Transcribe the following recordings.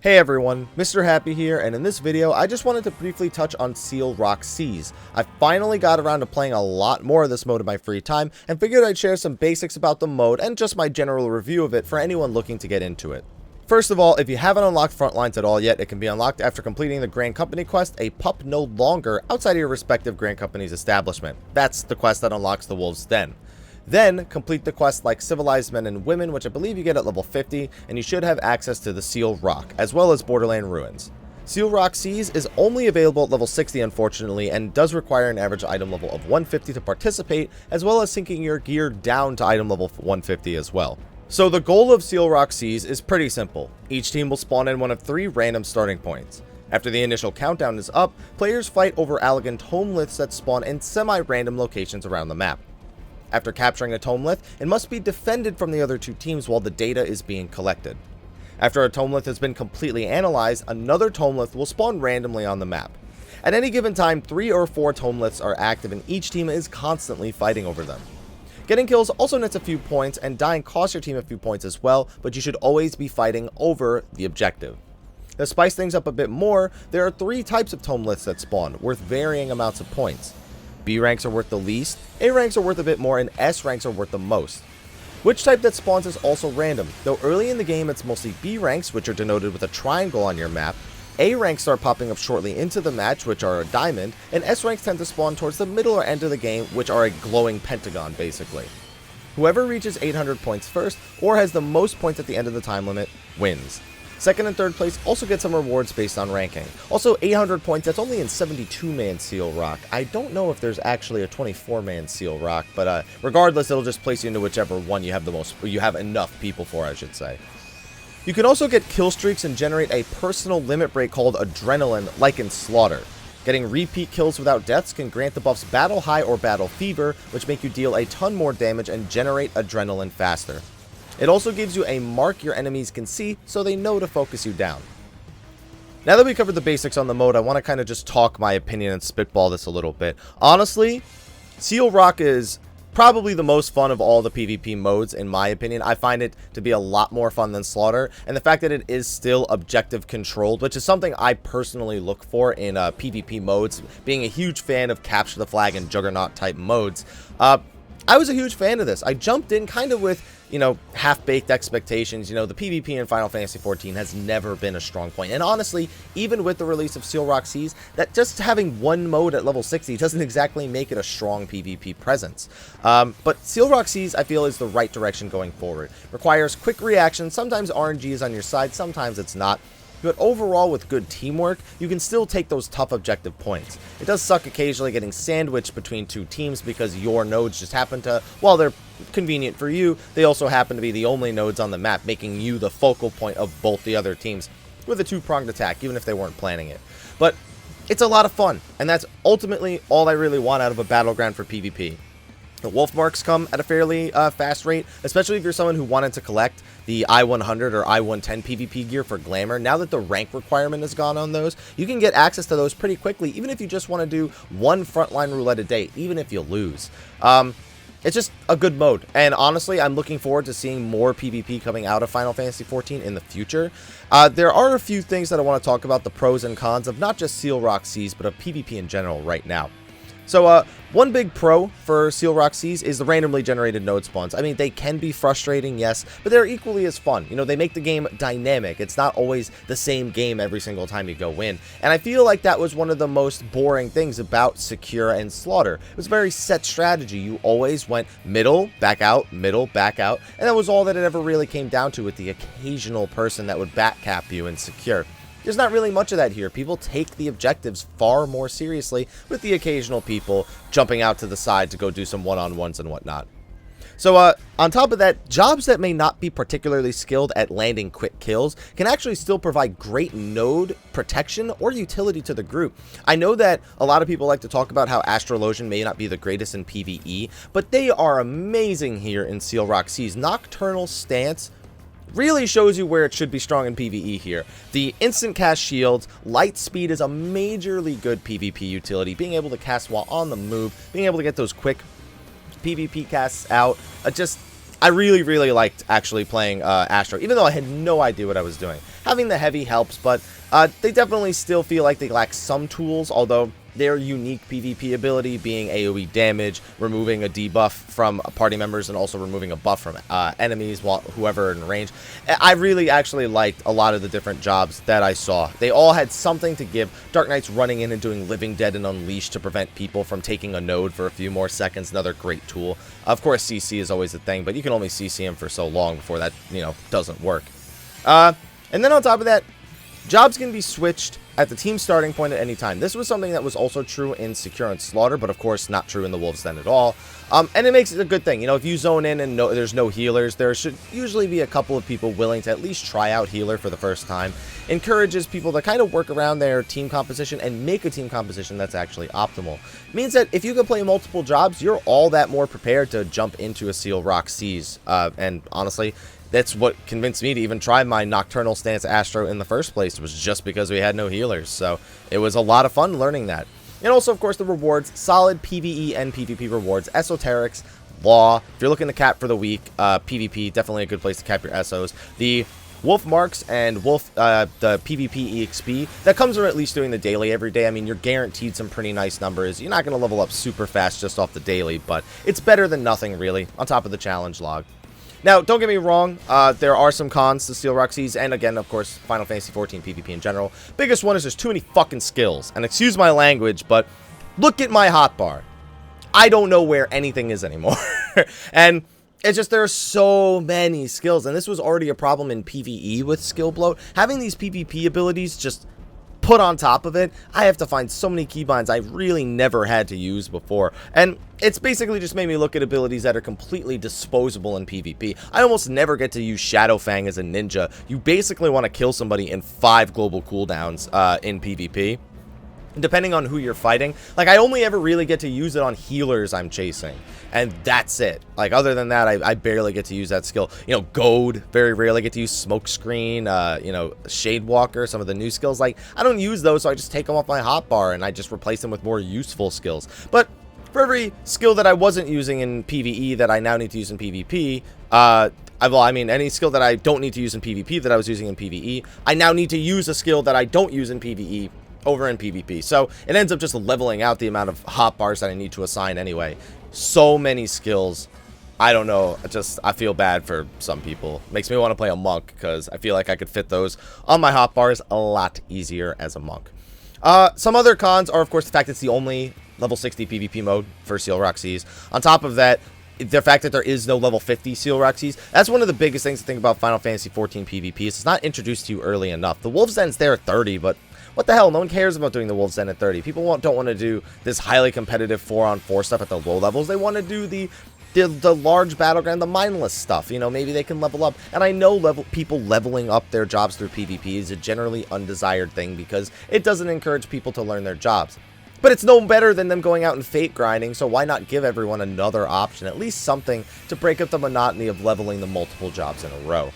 Hey everyone, Mr. Happy here, and in this video I just wanted to briefly touch on Seal Rock Seas. I finally got around to playing a lot more of this mode in my free time, and figured I'd share some basics about the mode and just my general review of it for anyone looking to get into it. First of all, if you haven't unlocked Frontlines at all yet, it can be unlocked after completing the Grand Company quest, A Pup No Longer, outside of your respective Grand Company's establishment. That's the quest that unlocks the Wolves' Den. Then, complete the quests like Civilized Men and Women, which I believe you get at level 50, and you should have access to the Seal Rock, as well as Borderland Ruins. Seal Rock Seas is only available at level 60 unfortunately, and does require an average item level of 150 to participate, as well as syncing your gear down to item level 150 as well. So the goal of Seal Rock Seas is pretty simple. Each team will spawn in one of 3 random starting points. After the initial countdown is up, players fight over elegant tomeliths that spawn in semi-random locations around the map. After capturing a tomelith, it must be defended from the other 2 teams while the data is being collected. After a tomelith has been completely analyzed, another tomelith will spawn randomly on the map. At any given time, 3 or 4 tomeliths are active and each team is constantly fighting over them. Getting kills also nets a few points, and dying costs your team a few points as well, but you should always be fighting over the objective. To spice things up a bit more, there are 3 types of tomeliths that spawn, worth varying amounts of points. B ranks are worth the least, A ranks are worth a bit more, and S ranks are worth the most. Which type that spawns is also random, though early in the game it's mostly B ranks, which are denoted with a triangle on your map, A ranks start popping up shortly into the match, which are a diamond, and S ranks tend to spawn towards the middle or end of the game, which are a glowing pentagon basically. Whoever reaches 800 points first, or has the most points at the end of the time limit, wins. Second and third place also get some rewards based on ranking. Also 800 points, that's only in 72-man Seal Rock. I don't know if there's actually a 24-man Seal Rock, but regardless, it'll just place you into whichever one you have the most, or you have enough people for, I should say. You can also get kill streaks and generate a personal limit break called Adrenaline, like in Slaughter. Getting repeat kills without deaths can grant the buffs Battle High or Battle Fever, which make you deal a ton more damage and generate Adrenaline faster. It also gives you a mark your enemies can see, so they know to focus you down. Now that we covered the basics on the mode, I want to kind of just talk my opinion and spitball this a little bit. Honestly, Seal Rock is probably the most fun of all the PvP modes, in my opinion. I find it to be a lot more fun than Slaughter, and the fact that it is still objective controlled, which is something I personally look for in PvP modes, being a huge fan of Capture the Flag and Juggernaut type modes. I was a huge fan of this. I jumped in kind of with, half-baked expectations. The PvP in Final Fantasy XIV has never been a strong point. And honestly, even with the release of Seal Rock Seas, that just having one mode at level 60 doesn't exactly make it a strong PvP presence. But Seal Rock Seas, I feel, is the right direction going forward. Requires quick reaction. Sometimes RNG is on your side, sometimes it's not. But overall, with good teamwork, you can still take those tough objective points. It does suck occasionally getting sandwiched between 2 teams because your nodes just happen to, while they're convenient for you, they also happen to be the only nodes on the map, making you the focal point of both the other teams with a 2-pronged attack, even if they weren't planning it. But it's a lot of fun, and that's ultimately all I really want out of a battleground for PvP. The wolf marks come at a fairly fast rate, especially if you're someone who wanted to collect the I-100 or I-110 PvP gear for Glamour. Now that the rank requirement has gone on those, you can get access to those pretty quickly, even if you just want to do 1 frontline roulette a day, even if you lose. It's just a good mode, and honestly, I'm looking forward to seeing more PvP coming out of Final Fantasy XIV in the future. There are a few things that I want to talk about, the pros and cons of not just Seal Rock Seas, but of PvP in general right now. So, one big pro for Seal Rock Seas is the randomly generated node spawns. I mean, they can be frustrating, yes, but they're equally as fun. They make the game dynamic. It's not always the same game every single time you go in. And I feel like that was one of the most boring things about Secure and Slaughter. It was a very set strategy. You always went middle, back out, and that was all that it ever really came down to, with the occasional person that would backcap you in Secure. There's not really much of that here. People take the objectives far more seriously, with the occasional people jumping out to the side to go do some one-on-ones and whatnot. So, on top of that, jobs that may not be particularly skilled at landing quick kills can actually still provide great node protection or utility to the group. I know that a lot of people like to talk about how Astrologian may not be the greatest in PvE, but they are amazing here in Seal Rock Seas. Nocturnal Stance really shows you where it should be strong in PvE here. The instant cast shields, light speed is a majorly good PvP utility. Being able to cast while on the move, being able to get those quick PvP casts out, I really, really liked actually playing Astro, even though I had no idea what I was doing. Having the heavy helps, but they definitely still feel like they lack some tools, although their unique PvP ability being AoE damage, removing a debuff from party members, and also removing a buff from enemies, while whoever in range. I really actually liked a lot of the different jobs that I saw. They all had something to give. Dark Knight's running in and doing Living Dead and Unleashed to prevent people from taking a node for a few more seconds, another great tool. Of course, CC is always a thing, but you can only CC him for so long before that, you know, doesn't work. And then on top of that, jobs can be switched at the team starting point at any time. This was something that was also true in Secure and Slaughter, but of course not true in the Wolves Den at all. And it makes it a good thing. You know, if you zone in and there's no healers, there should usually be a couple of people willing to at least try out healer for the first time. Encourages people to kind of work around their team composition and make a team composition that's actually optimal. Means that if you can play multiple jobs, you're all that more prepared to jump into a Seal Rock Seas. And honestly, that's what convinced me to even try my Nocturnal Stance Astro in the first place, was just because we had no healers. So it was a lot of fun learning that. And also, of course, the rewards, solid PvE and PvP rewards, Esoterics, Law. If you're looking to cap for the week, PvP, definitely a good place to cap your SOs. The Wolf Marks and Wolf, the PvP EXP, that comes from at least doing the daily every day. I mean, you're guaranteed some pretty nice numbers. You're not going to level up super fast just off the daily, but it's better than nothing, really, on top of the challenge log. Now, don't get me wrong, there are some cons to Steel Rock Seas, and again, of course, Final Fantasy XIV PvP in general. Biggest one is there's too many fucking skills, and excuse my language, but look at my hotbar. I don't know where anything is anymore. And it's just, there are so many skills, and this was already a problem in PvE with skill bloat. Having these PvP abilities just put on top of it, I have to find so many keybinds I really never had to use before. And it's basically just made me look at abilities that are completely disposable in PvP. I almost never get to use Shadowfang as a ninja. You basically want to kill somebody in 5 global cooldowns in PvP. Depending on who you're fighting. Like, I only ever really get to use it on healers I'm chasing. And that's it. Like, other than that, I barely get to use that skill. You know, Goad, very rarely get to use Smokescreen, you know, Shadewalker, some of the new skills. Like, I don't use those, so I just take them off my hotbar and I just replace them with more useful skills. But for every skill that I wasn't using in PvE that I now need to use in PvP, I mean, any skill that I don't need to use in PvP that I was using in PvE, I now need to use a skill that I don't use in PvE over in PvP. So it ends up just leveling out the amount of hotbars that I need to assign anyway. So many skills. I don't know. I feel bad for some people. Makes me want to play a monk because I feel like I could fit those on my hotbars a lot easier as a monk. Some other cons are, of course, the fact it's the only level 60 PvP mode for Seal Rock Seas. On top of that, the fact that there is no level 50 Seal Rock Seas, that's one of the biggest things to think about Final Fantasy XIV PvP. Is it's not introduced to you early enough. The Wolves Den's there at 30, but what the hell? No one cares about doing the Wolves Den at 30. People don't want to do this highly competitive 4-on-4 stuff at the low levels. They want to do the large battleground, the mindless stuff. You know, maybe they can level up. And I know people leveling up their jobs through PvP is a generally undesired thing because it doesn't encourage people to learn their jobs. But it's no better than them going out and fate grinding, so why not give everyone another option, at least something to break up the monotony of leveling the multiple jobs in a row.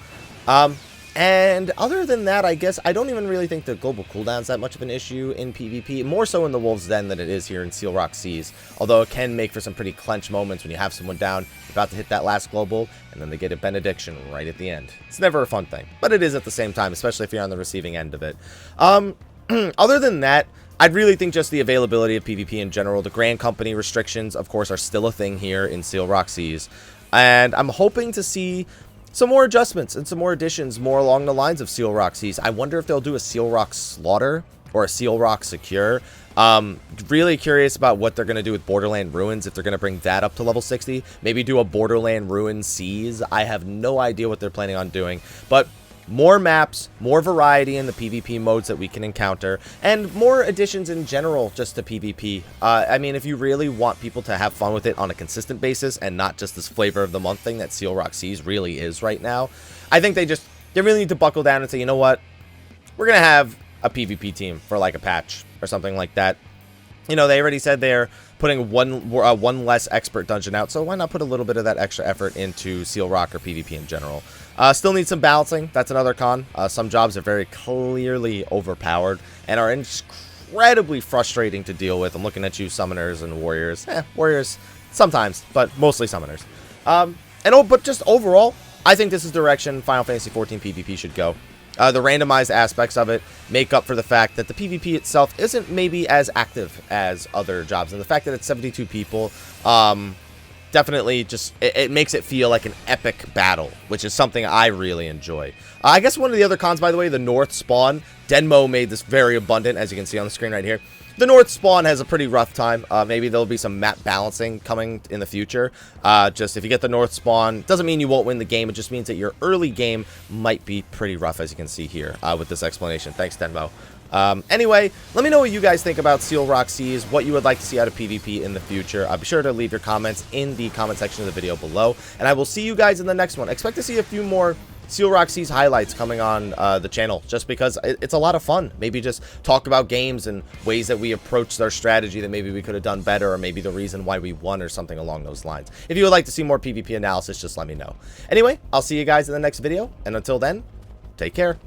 And other than that, I guess I don't even really think the global cooldown's that much of an issue in PvP. More so in the Wolves Den than it is here in Seal Rock Seas. Although it can make for some pretty clench moments when you have someone down, you're about to hit that last global, and then they get a benediction right at the end. It's never a fun thing, but it is at the same time, especially if you're on the receiving end of it. Other than that, I'd really think just the availability of PvP in general. The Grand Company restrictions, of course, are still a thing here in Seal Rock Seas. And I'm hoping to see some more adjustments and some more additions more along the lines of Seal Rock Seas. I wonder if they'll do a Seal Rock Slaughter or a Seal Rock Secure. Really curious about what they're going to do with Borderland Ruins, if they're going to bring that up to level 60. Maybe do a Borderland Ruin Seas. I have no idea what they're planning on doing. But more maps, more variety in the PvP modes that we can encounter, and more additions in general just to PvP. I mean, if you really want people to have fun with it on a consistent basis and not just this flavor of the month thing that Seal Rock Seas really is right now, I think they really need to buckle down and say, you know what, we're going to have a PvP team for like a patch or something like that. You know, they already said they're putting one less expert dungeon out, so why not put a little bit of that extra effort into Seal Rock or PvP in general? Still need some balancing. That's another con. Some jobs are very clearly overpowered and are incredibly frustrating to deal with. I'm looking at you, summoners and warriors. Warriors sometimes, but mostly summoners. But just overall, I think this is the direction Final Fantasy XIV PvP should go. The randomized aspects of it make up for the fact that the PvP itself isn't maybe as active as other jobs. And the fact that it's 72 people, definitely just, it makes it feel like an epic battle, which is something I really enjoy. I guess one of the other cons, by the way, the North spawn. Denmo made this very abundant, as you can see on the screen right here. The North spawn has a pretty rough time. Maybe there'll be some map balancing coming in the future. Just if you get the North spawn, doesn't mean you won't win the game. It just means that your early game might be pretty rough, as you can see here with this explanation. Thanks, Denmo. Anyway, let me know what you guys think about Seal Rock Seas, what you would like to see out of PvP in the future. Be sure to leave your comments in the comment section of the video below, and I will see you guys in the next one. Expect to see a few more Seal Rock Seas highlights coming on the channel, just because it's a lot of fun. Maybe just talk about games and ways that we approached our strategy that maybe we could have done better, or maybe the reason why we won or something along those lines. If you would like to see more PvP analysis, just let me know. Anyway, I'll see you guys in the next video, and until then, take care.